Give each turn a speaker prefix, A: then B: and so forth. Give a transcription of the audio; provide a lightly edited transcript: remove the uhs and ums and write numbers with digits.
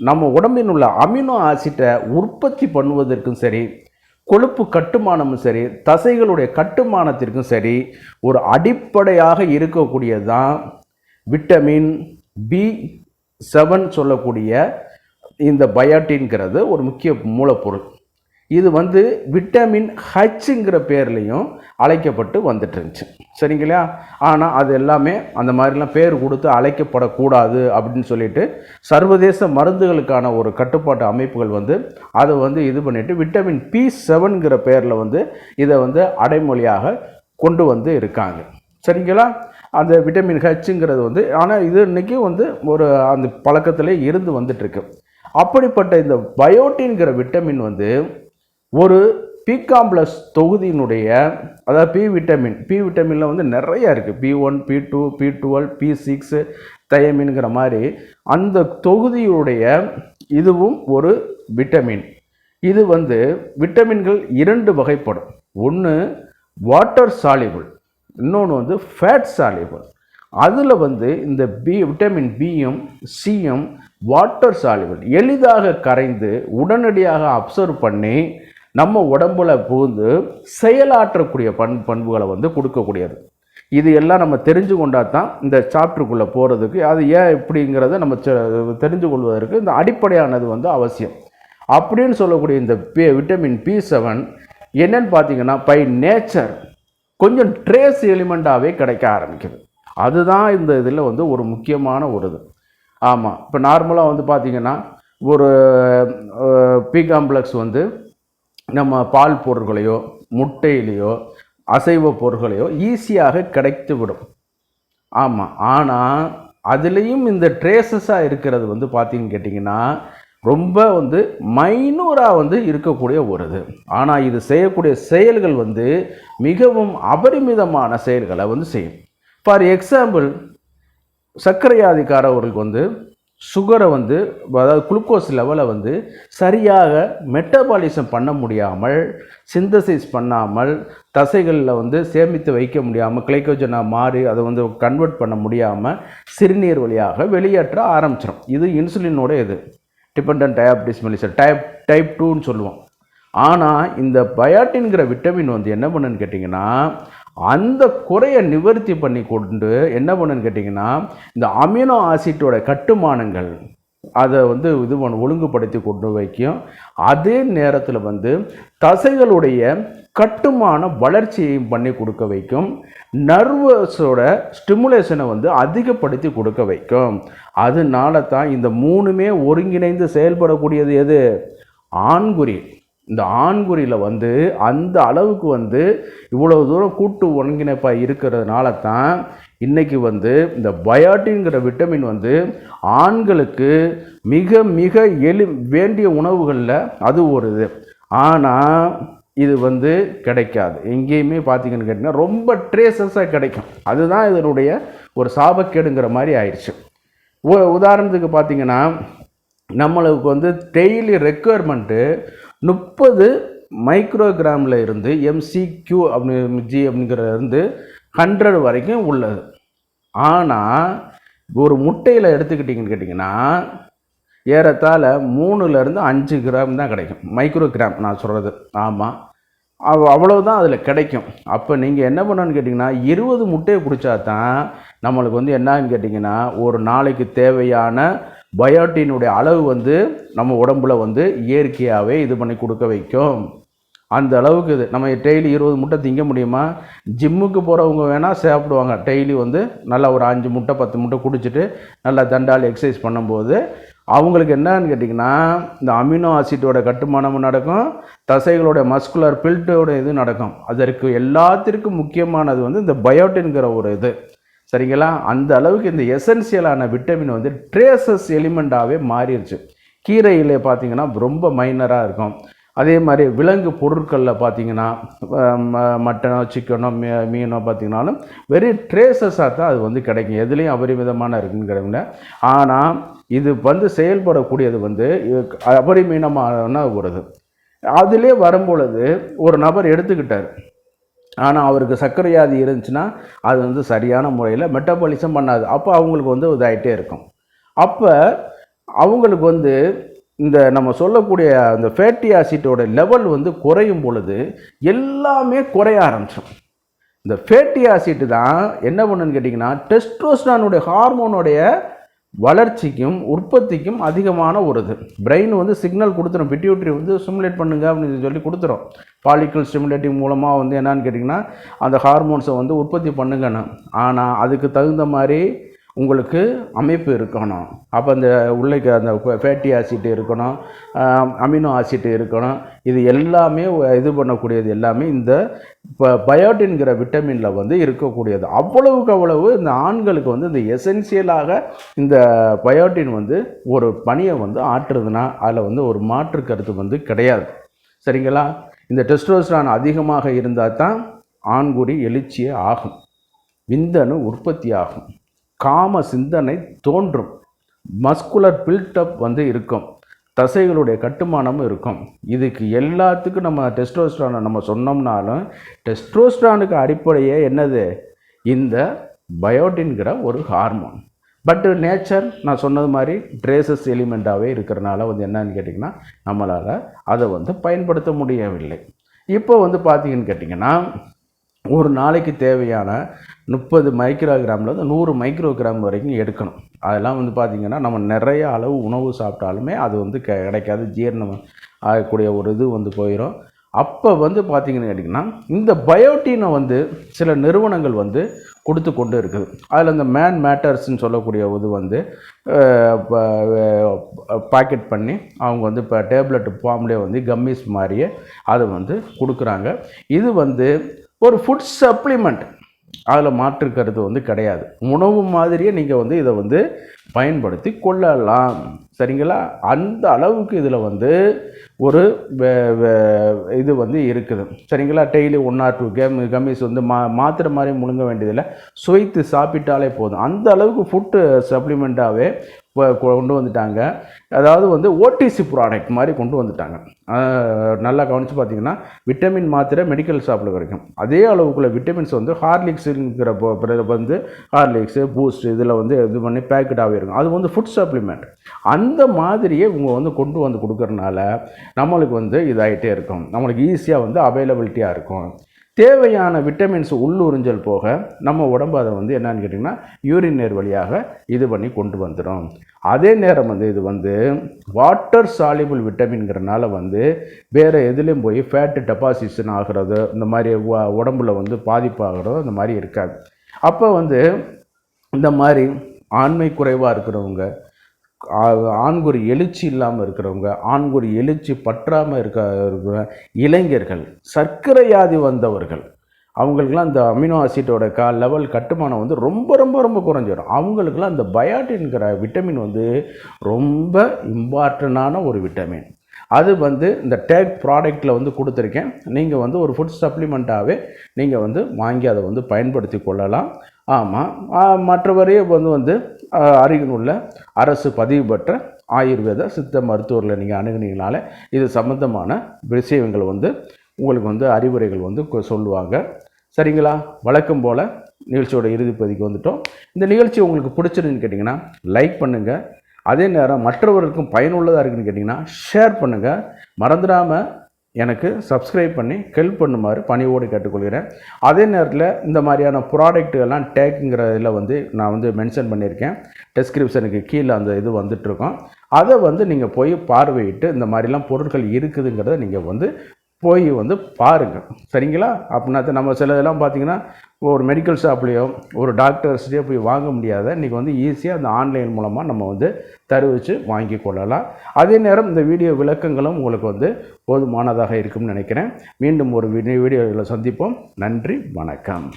A: நம்ம உடம்பில் உள்ள அமினோ ஆசிட்டை உற்பத்தி பண்ணுவதற்கும் சரி, கொழுப்பு கட்டுமானமும் சரி, தசைகளுடைய கட்டுமானத்திற்கும் சரி ஒரு அடிப்படையாக இருக்கக்கூடியது தான் விட்டமின் B7 சொல்லக்கூடிய இந்த பயோட்டின்கிறது ஒரு முக்கிய மூலப்பொருள். இது விட்டமின் ஹச்ங்கிற பேர்லையும் அழைக்கப்பட்டு வந்துட்டு இருந்துச்சு, சரிங்களா? ஆனால் அது எல்லாமே அந்த மாதிரிலாம் பேர் கொடுத்து அழைக்கப்படக்கூடாது அப்படின்னு சொல்லிட்டு சர்வதேச மருந்துகளுக்கான ஒரு கட்டுப்பாட்டு அமைப்புகள் அதை இது பண்ணிட்டு விட்டமின் B7ங்கிற பேரில் இதை அடைமொழியாக கொண்டு இருக்காங்க, சரிங்களா? அந்த விட்டமின் ஹச்ங்கிறது ஆனால் இது இன்றைக்கி ஒரு அந்த பழக்கத்திலே இருந்து வந்துட்டுருக்கு. அப்படிப்பட்ட இந்த பயோட்டின்கிற விட்டமின் ஒரு பி காம்ப்ளெக்ஸ் தொகுதியினுடைய, அதாவது பி விட்டமினில் நிறையா இருக்குது. B1, B2, B12, B6 தயமின்கிற மாதிரி அந்த தொகுதியுடைய இதுவும் ஒரு விட்டமின். இது விட்டமின்கள் 2 வகைப்படும். ஒன்று வாட்டர் சாலிபிள், இன்னொன்று ஃபேட் சாலிபிள். அதில் இந்த விட்டமின் பியும் சியும் வாட்டர் சாலிபிள், எளிதாக கரைந்து உடனடியாக அப்சர்வ் பண்ணி நம்ம உடம்புல புகுந்து செயலாற்றக்கூடிய பண்புகளை கொடுக்கக்கூடியது. இது எல்லாம் நம்ம தெரிஞ்சு கொண்டா தான் இந்த சாப்டருக்குள்ளே போகிறதுக்கு, அது ஏன் இப்படிங்கிறத நம்ம தெரிஞ்சு கொள்வதற்கு இந்த அடிப்படையானது அவசியம். அப்படின்னு சொல்லக்கூடிய இந்த விட்டமின் B7 என்னன்னு பார்த்தீங்கன்னா பை நேச்சர் கொஞ்சம் ட்ரேஸ் எலிமெண்ட்டாகவே கிடைக்க ஆரம்பிக்குது. அதுதான் இந்த இதில் ஒரு முக்கியமான ஒரு இது. ஆமாம், இப்போ நார்மலாக பார்த்தீங்கன்னா ஒரு பி காம்ப்ளெக்ஸ் நம்ம பால் பொருட்களையோ முட்டையிலையோ அசைவ பொருட்களையோ ஈஸியாக கிடைத்து விடும். ஆமாம், ஆனால் அதுலேயும் இந்த ட்ரேசஸாக இருக்கிறது பார்த்தீங்கன்னு கேட்டிங்கன்னா ரொம்ப மைனூராக இருக்கக்கூடிய ஒரு இது. ஆனால் இது செய்யக்கூடிய செயல்கள் மிகவும் அபரிமிதமான செயல்களை செய்யும். ஃபார் எக்ஸாம்பிள், சர்க்கரையாதிக்காரவர்களுக்கு சுகரை அதாவது குளுக்கோஸ் லெவலை சரியாக மெட்டபாலிசம் பண்ண முடியாமல், சிந்தசைஸ் பண்ணாமல், தசைகளில் சேமித்து வைக்க முடியாமல், கிளைக்கோஜனாக மாறி அதை கன்வெர்ட் பண்ண முடியாமல் சிறுநீர் வழியாக வெளியேற்ற ஆரம்பிச்சிடும். இது இன்சுலினோட இது டிபெண்டன்ட் டயாபிட்டிஸ் மெலிசஸ் டைப் 2ன்னு சொல்லுவோம். ஆனால் இந்த பயோட்டின்கிற விட்டமின் என்ன பண்ணுன்னு கேட்டிங்கன்னா அந்த குறையை நிவர்த்தி பண்ணி கொண்டு என்ன பண்ணுன்னு கேட்டிங்கன்னா இந்த அமினோ ஆசிட்டோட கட்டுமானங்கள் அதை இது ஒழுங்குபடுத்தி கொண்டு வைக்கும். அதே நேரத்தில் தசைகளுடைய கட்டுமான வளர்ச்சியையும் பண்ணி கொடுக்க வைக்கும். நர்வஸோட ஸ்டிமுலேஷனை அதிகப்படுத்தி கொடுக்க வைக்கும். அதனால தான் இந்த மூணுமே ஒருங்கிணைந்து செயல்படக்கூடியது எது? ஆண்குறி. இந்த ஆண்குறியில் அந்த அளவுக்கு இவ்வளோ தூரம் கூட்டு ஒருங்கிணைப்பாக இருக்கிறதுனால தான் இன்றைக்கி இந்த பயோட்டின்கிற விட்டமின் ஆண்களுக்கு மிக மிக வேண்டிய உணவுகளில் அது ஒரு இது. ஆனால் இது கிடைக்காது எங்கேயுமே. பார்த்தீங்கன்னு கேட்டிங்கன்னா ரொம்ப ட்ரேசஸாக கிடைக்கும். அதுதான் இதனுடைய ஒரு சாபக்கேடுங்கிற மாதிரி ஆயிடுச்சு. உதாரணத்துக்கு பார்த்தீங்கன்னா நம்மளுக்கு டெய்லி ரெக்குயர்மெண்ட்டு 30 மைக்ரோகிராமில் இருந்து MCQ ஜி அப்படிங்கிறது 100 வரைக்கும் உள்ளது. ஆனால் ஒரு முட்டையில் எடுத்துக்கிட்டிங்கன்னு கேட்டிங்கன்னா ஏறத்தாழ 3லேருந்து 5 கிராம் தான் கிடைக்கும். மைக்ரோகிராம் நான் சொல்கிறது. ஆமாம், அவ்வளவுதான் அதில் கிடைக்கும். அப்போ நீங்கள் என்ன பண்ணணும்னு கேட்டிங்கன்னா 20 முட்டையை குடித்தா தான் நம்மளுக்கு என்னன்னு கேட்டிங்கன்னா ஒரு நாளைக்கு தேவையான பயோட்டினுடைய அளவு நம்ம உடம்புல இயற்கையாகவே இது பண்ணி கொடுக்க வைக்கும். அந்த அளவுக்கு இது. நம்ம டெய்லி 20 முட்டை திங்க முடியுமா? ஜிம்முக்கு போகிறவங்க வேணால் சாப்பிடுவாங்க. டெய்லி நல்லா ஒரு 5 முட்டை 10 முட்டை குடிச்சிட்டு நல்லா தண்டால் எக்ஸசைஸ் பண்ணும்போது அவங்களுக்கு என்னன்னு கேட்டிங்கன்னா இந்த அமினோ ஆசிட்டோட கட்டுமானமும் நடக்கும், தசைகளோட மஸ்குலர் பில்ட்டோட இது நடக்கும். அதற்கு எல்லாத்திற்கும் முக்கியமானது இந்த பயோட்டின்கிற ஒரு இது, சரிங்களா? அந்த அளவுக்கு இந்த எசென்சியலான விட்டமின் ட்ரேசஸ் எலிமெண்ட்டாகவே மாறிடுச்சு. கீரையிலே பார்த்தீங்கன்னா ரொம்ப மைனராக இருக்கும். அதே மாதிரி விலங்கு பொருட்களில் பார்த்தீங்கன்னா மட்டனோ சிக்கனோ மீனோ பார்த்தீங்கன்னாலும் வெரி ட்ரேசஸாக தான் அது கிடைக்கும். எதுலேயும் அபரிமிதமான இருக்குங்கிறவங்க. ஆனால் இது செயல்படக்கூடியது அபரிமிதமான ஒரு இது. அதிலே வரும்பொழுது ஒரு நபர் எடுத்துக்கிட்டார். ஆனால் அவருக்கு சர்க்கரை வியாதி இருந்துச்சுன்னா அது சரியான முறையில் மெட்டபாலிசம் பண்ணாது. அப்போ அவங்களுக்கு இதாகிட்டே இருக்கும். அப்போ அவங்களுக்கு வந்து இந்த நம்ம சொல்லக்கூடிய அந்த ஃபேட்டி ஆசிட்டோட லெவல் வந்து குறையும் பொழுது எல்லாமே குறைய ஆரம்பிச்சிடும். இந்த ஃபேட்டி ஆசிட் தான் என்ன பண்ணுன்னு கேட்டிங்கன்னா டெஸ்டோஸ்டரானுடைய ஹார்மோனுடைய வளர்ச்சிக்கும் உற்பத்திக்கும் அதிகமான ஒரு இது. பிரெயின் வந்து சிக்னல் கொடுத்துரும், பிட்யூட்ரி வந்து ஸ்டிமுலேட் பண்ணுங்க அப்படின்னு சொல்லி கொடுத்துரும். பாலிக்கல் ஸ்டிமுலேட்டிங் மூலமாக வந்து என்னன்னு கேட்டிங்கன்னா அந்த ஹார்மோன்ஸை வந்து உற்பத்தி பண்ணுங்கன்னு. ஆனால் அதுக்கு தகுந்த மாதிரி உங்களுக்கு அமைப்பு இருக்கணும். அப்போ அந்த உள்ளே அந்த ஃபேட்டி ஆசிட் இருக்கணும், அமினோ ஆசிட் இருக்கணும். இது எல்லாமே இது பண்ணக்கூடியது எல்லாமே இந்த பயோட்டின்கிற விட்டமினில் வந்து இருக்கக்கூடியது. அவ்வளவுக்கு அவ்வளவு இந்த ஆண்களுக்கு வந்து இந்த எசென்சியலாக இந்த பயோட்டின் வந்து ஒரு பணியை வந்து ஆற்றுறதுனா அதில் வந்து ஒரு மாற்று கருத்து வந்து கிடையாது. சரிங்களா? இந்த டெஸ்டோஸ்டரான் அதிகமாக இருந்தால் தான் ஆண்குறி எழுச்சியே ஆகும், விந்தணு உற்பத்தி ஆகும், காம சிந்தனை தோன்றும், மஸ்குலர் பில்டப் வந்து இருக்கும், தசைகளுடைய கட்டுமானமும் இருக்கும். இதுக்கு எல்லாத்துக்கும் நம்ம டெஸ்டோஸ்டரானை நம்ம சொன்னோம்னாலும் டெஸ்டோஸ்டரானுக்கு அடிப்படையே என்னது? இந்த பயோட்டின்கிற ஒரு ஹார்மோன். பட் நேச்சர் நான் சொன்னது மாதிரி ட்ரேசஸ் எலிமெண்ட்டாகவே இருக்கிறனால வந்து என்னன்னு கேட்டிங்கன்னா நம்மளால் அதை வந்து பயன்படுத்த முடியவில்லை. இப்போ வந்து பார்த்தீங்கன்னு கேட்டிங்கன்னா ஒரு நாளைக்கு தேவையான 30 மைக்ரோகிராம்லேருந்து 100 மைக்ரோகிராம் வரைக்கும் எடுக்கணும். அதெல்லாம் வந்து பார்த்திங்கன்னா நம்ம நிறைய அளவு உணவு சாப்பிட்டாலுமே அது வந்து கிடைக்காது, ஜீரணம் ஆகக்கூடிய ஒரு இது வந்து போயிடும். அப்போ வந்து பார்த்திங்கன்னு கேட்டிங்கன்னா இந்த பயோட்டினை வந்து சில நிறுவனங்கள் வந்து கொடுத்து கொண்டு இருக்குது. அதில் இந்த மேன் மேட்டர்ஸ்ன்னு சொல்லக்கூடிய இது வந்து பாக்கெட் பண்ணி அவங்க வந்து இப்போ டேப்லெட் ஃபார்ம்லேயே வந்து கம்மிஸ் மாதிரியே அதை வந்து கொடுக்குறாங்க. இது வந்து ஒரு ஃபுட் சப்ளிமெண்ட், அதில் மாற்று கருத்து வந்து கிடையாது. உணவு மாதிரியே நீங்கள் வந்து இதை வந்து பயன்படுத்தி கொள்ளலாம். சரிங்களா? அந்த அளவுக்கு இதில் வந்து ஒரு இது வந்து இருக்குது. சரிங்களா? டெய்லி 1 or 2 கம்மிஸ் வந்து மாத்திரை மாதிரி முழுங்க வேண்டியதில்லை, சுவைத்து சாப்பிட்டாலே போதும். அந்த அளவுக்கு ஃபுட்டு சப்ளிமெண்ட்டாகவே கொண்டு வந்துட்டாங்க. அதாவது வந்து ஓடிசி ப்ராடக்ட் மாதிரி கொண்டு வந்துட்டாங்க. நல்லா கவனித்து பார்த்தீங்கன்னா விட்டமின் மாத்திரை மெடிக்கல் ஷாப்பில் கிடைக்கும். அதே அளவுக்குள்ள விட்டமின்ஸ் வந்து ஹார்லிக்ஸுங்கிற வந்து ஹார்லிக்ஸு பூஸ்ட் இதில் வந்து இது பண்ணி பேக்கெட்டாகவே இருக்கும். அது வந்து ஃபுட் சப்ளிமெண்ட். அந்த மாதிரியே இவங்க வந்து கொண்டு வந்து கொடுக்குறனால நம்மளுக்கு வந்து இதாகிட்டே இருக்கும், நம்மளுக்கு ஈஸியாக வந்து அவைலபிலிட்டியாக இருக்கும். தேவையான விட்டமின்ஸ் உள்ளுறிஞ்சல் போக நம்ம உடம்பு அதை வந்து என்னன்னு கேட்டிங்கன்னா யூரினேர் வழியாக இது பண்ணி கொண்டு வந்துடும். அதே நேரம் வந்து இது வந்து வாட்டர் சால்யூபிள் விட்டமின்கிறனால வந்து வேறு எதுலேயும் போய் ஃபேட்டு டெபாசிஷன் ஆகிறது, இந்த மாதிரி உடம்புல வந்து பாதிப்பாகிறதோ இந்த மாதிரி இருக்காது. அப்போ வந்து இந்த மாதிரி ஆண்மை குறைவாக இருக்கிறவங்க, ஆண்குறி எழுச்சி இல்லாமல் இருக்கிறவங்க, ஆண்குறி எழுச்சி பற்றாமல் இருக்கிற இளைஞர்கள், சர்க்கரை வியாதி வந்தவர்கள், அவங்களுக்கெல்லாம் இந்த அமினோ ஆசிட்டோட லெவல் கட்டுமானம் வந்து ரொம்ப ரொம்ப ரொம்ப குறைஞ்சிடும். அவங்களுக்கெல்லாம் இந்த பயோட்டின்கிற விட்டமின் வந்து ரொம்ப இம்பார்ட்டண்டான ஒரு விட்டமின். அது வந்து இந்த டேக் ப்ராடக்டில் வந்து கொடுத்துருக்கேன். நீங்கள் வந்து ஒரு ஃபுட் சப்ளிமெண்ட்டாகவே நீங்கள் வந்து வாங்கி அதை வந்து பயன்படுத்தி கொள்ளலாம். ஆமாம், மற்றவரையே வந்து அருகில் உள்ள அரசு பதிவு பெற்ற ஆயுர்வேத சித்த மருத்துவர்களை நீங்கள் அணுகுனீங்கனால இது சம்மந்தமான விஷயங்கள் வந்து உங்களுக்கு வந்து அறிவுரைகள் வந்து சொல்லுவாங்க. சரிங்களா? வழக்கம் போல் நிகழ்ச்சியோட இறுதிப்பதிக்கு வந்துட்டோம். இந்த நிகழ்ச்சி உங்களுக்கு பிடிச்சிருன்னு கேட்டிங்கன்னா லைக் பண்ணுங்கள். அதே நேரம் மற்றவர்களுக்கும் பயனுள்ளதாக இருக்குதுன்னு கேட்டிங்கன்னா ஷேர் பண்ணுங்கள். மறந்துடாமல் எனக்கு சப்ஸ்கிரைப் பண்ணி ஹெல்ப் பண்ணுமாறு பணியோடு கேட்டுக்கொள்கிறேன். அதே நேரத்தில் இந்த மாதிரியான ப்ராடக்ட்டுகள்லாம் டேக்குங்கிற இதில் வந்து நான் வந்து மென்ஷன் பண்ணியிருக்கேன். டிஸ்கிரிப்ஷனுக்கு கீழே அந்த இது வந்துட்டுருக்கோம். அதை வந்து நீங்கள் போய் பார்வையிட்டு இந்த மாதிரிலாம் பொருட்கள் இருக்குதுங்கிறத நீங்கள் வந்து போய் வந்து பாருங்கள். சரிங்களா? அப்படின்னா நம்ம சில இதெல்லாம் பார்த்திங்கன்னா ஒரு மெடிக்கல் ஷாப்லேயோ ஒரு டாக்டர்ஸ்லேயோ போய் வாங்க முடியாத இன்றைக்கி வந்து ஈஸியாக அந்த ஆன்லைன் மூலமாக நம்ம வந்து தருவிச்சு வாங்கி கொள்ளலாம். அதே நேரம் இந்த வீடியோ விளக்கங்களும் உங்களுக்கு வந்து போதுமானதாக இருக்கும்னு நினைக்கிறேன். மீண்டும் ஒரு வீடியோவில் சந்திப்போம். நன்றி, வணக்கம்.